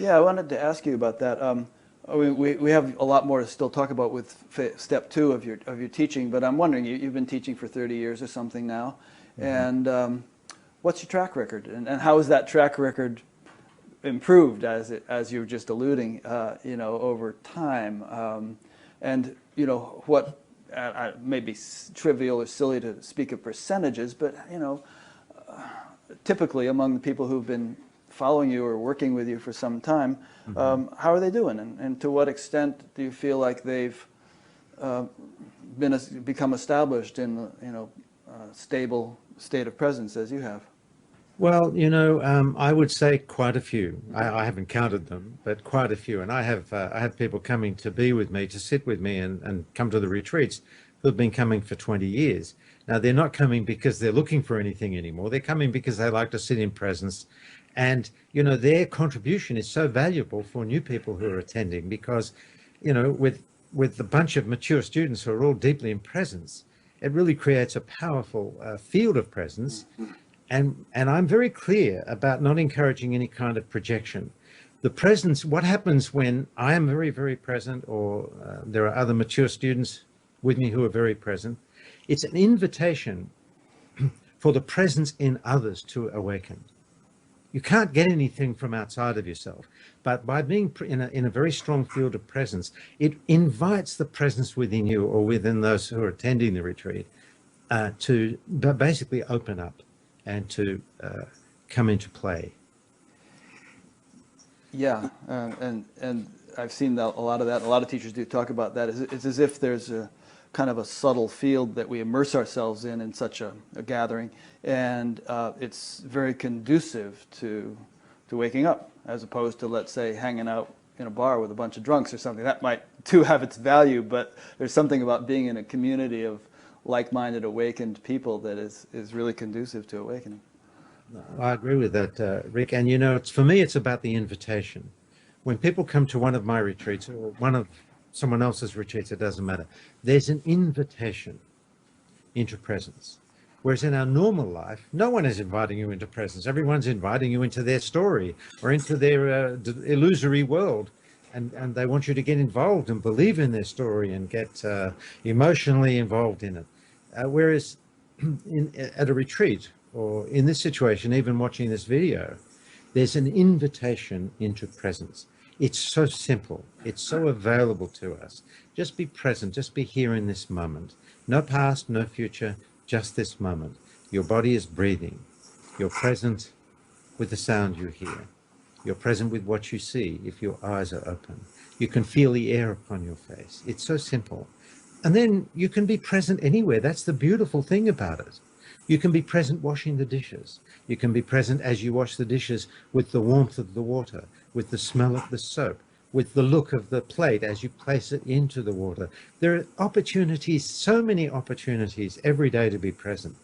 Yeah, I wanted to ask you about that. We have a lot more to still talk about with step 2 of your teaching, but I'm wondering, you've been teaching for 30 years or something now, and what's your track record, and how is that track record improved, as you were just alluding, over time, and what may be trivial or silly to speak of percentages, but typically among the people who've been following you or working with you for some time, how are they doing, and to what extent do you feel like they've become established in the stable state of presence as you have? Well, I would say quite a few. I haven't counted them, but quite a few. And I have people coming to be with me, to sit with me and come to the retreats who've been coming for 20 years. Now, they're not coming because they're looking for anything anymore. They're coming because they like to sit in presence. And, their contribution is so valuable for new people who are attending because, with a bunch of mature students who are all deeply in presence, it really creates a powerful field of presence. And I'm very clear about not encouraging any kind of projection. The presence, what happens when I am very, very present, or there are other mature students with me who are very present, it's an invitation for the presence in others to awaken. You can't get anything from outside of yourself, but by being in a very strong field of presence, it invites the presence within you or within those who are attending the retreat to basically open up and to come into play. Yeah, and I've seen a lot of that. A lot of teachers do talk about that. It's as if there's a kind of a subtle field that we immerse ourselves in such a gathering, and it's very conducive to waking up, as opposed to, let's say, hanging out in a bar with a bunch of drunks or something. That might too have its value, but there's something about being in a community of like-minded, awakened people that is really conducive to awakening. I agree with that, Rick. And for me, it's about the invitation. When people come to one of my retreats or one of someone else's retreats, it doesn't matter. There's an invitation into presence. Whereas in our normal life, no one is inviting you into presence. Everyone's inviting you into their story or into their illusory world. And they want you to get involved and believe in their story and get emotionally involved in it. Whereas at a retreat, or in this situation, even watching this video, there's an invitation into presence. It's so simple. It's so available to us. Just be present. Just be here in this moment. No past, no future, just this moment. Your body is breathing. You're present with the sound you hear. You're present with what you see if your eyes are open. You can feel the air upon your face. It's so simple. And then you can be present anywhere. That's the beautiful thing about it. You can be present washing the dishes. You can be present as you wash the dishes with the warmth of the water, with the smell of the soap, with the look of the plate as you place it into the water. There are opportunities, so many opportunities every day to be present.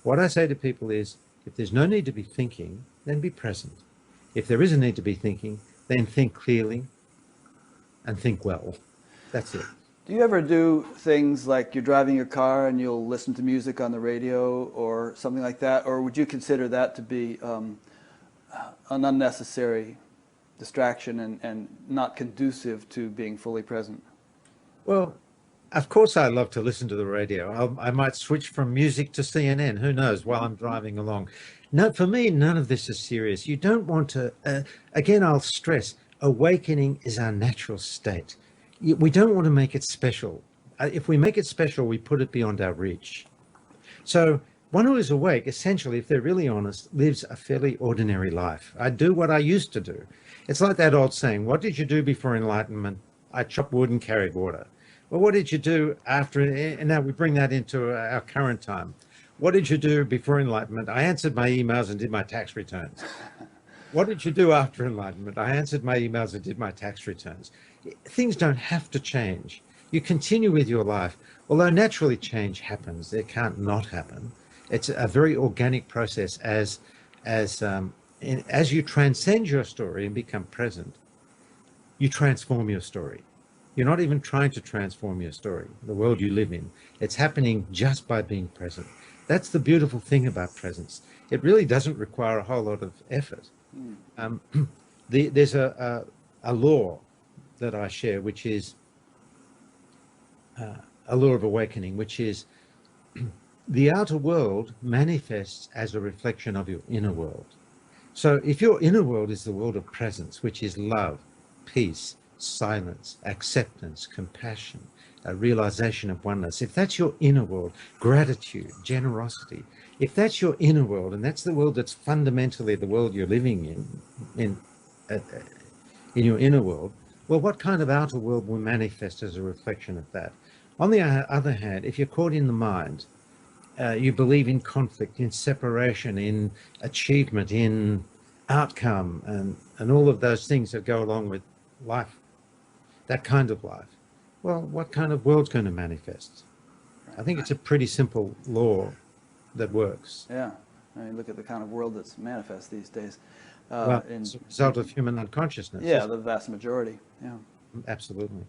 What I say to people is, if there's no need to be thinking, then be present. If there is a need to be thinking, then think clearly and think well. That's it. Do you ever do things like you're driving your car and you'll listen to music on the radio or something like that? Or would you consider that to be an unnecessary distraction and not conducive to being fully present? Well, of course I love to listen to the radio. I might switch from music to CNN, who knows, while I'm driving along. No, for me, none of this is serious. You don't want to, again, I'll stress, awakening is our natural state. We don't want to make it special. If we make it special, we put it beyond our reach. So one who is awake, essentially, if they're really honest, lives a fairly ordinary life. I do what I used to do. It's like that old saying, what did you do before enlightenment? I chopped wood and carried water. Well, what did you do after, and now we bring that into our current time. What did you do before enlightenment? I answered my emails and did my tax returns. What did you do after enlightenment? I answered my emails and did my tax returns. Things don't have to change. You continue with your life. Although naturally change happens, it can't not happen. It's a very organic process as you transcend your story and become present, you transform your story. You're not even trying to transform your story, the world you live in. It's happening just by being present. That's the beautiful thing about presence. It really doesn't require a whole lot of effort. There's a law that I share, which is a law of awakening, which is the outer world manifests as a reflection of your inner world. So if your inner world is the world of presence, which is love, peace, silence, acceptance, compassion, a realization of oneness, if that's your inner world, gratitude, generosity, if that's your inner world, and that's the world that's fundamentally the world you're living in your inner world, well, what kind of outer world will manifest as a reflection of that? On the other hand, if you're caught in the mind, you believe in conflict, in separation, in achievement, in outcome, and all of those things that go along with life, that kind of life, well, what kind of world's going to manifest? I think it's a pretty simple law that works. Yeah. I mean, look at the kind of world that's manifest these days. Well, it's a result of human unconsciousness. Yeah, the vast majority. Yeah. Absolutely.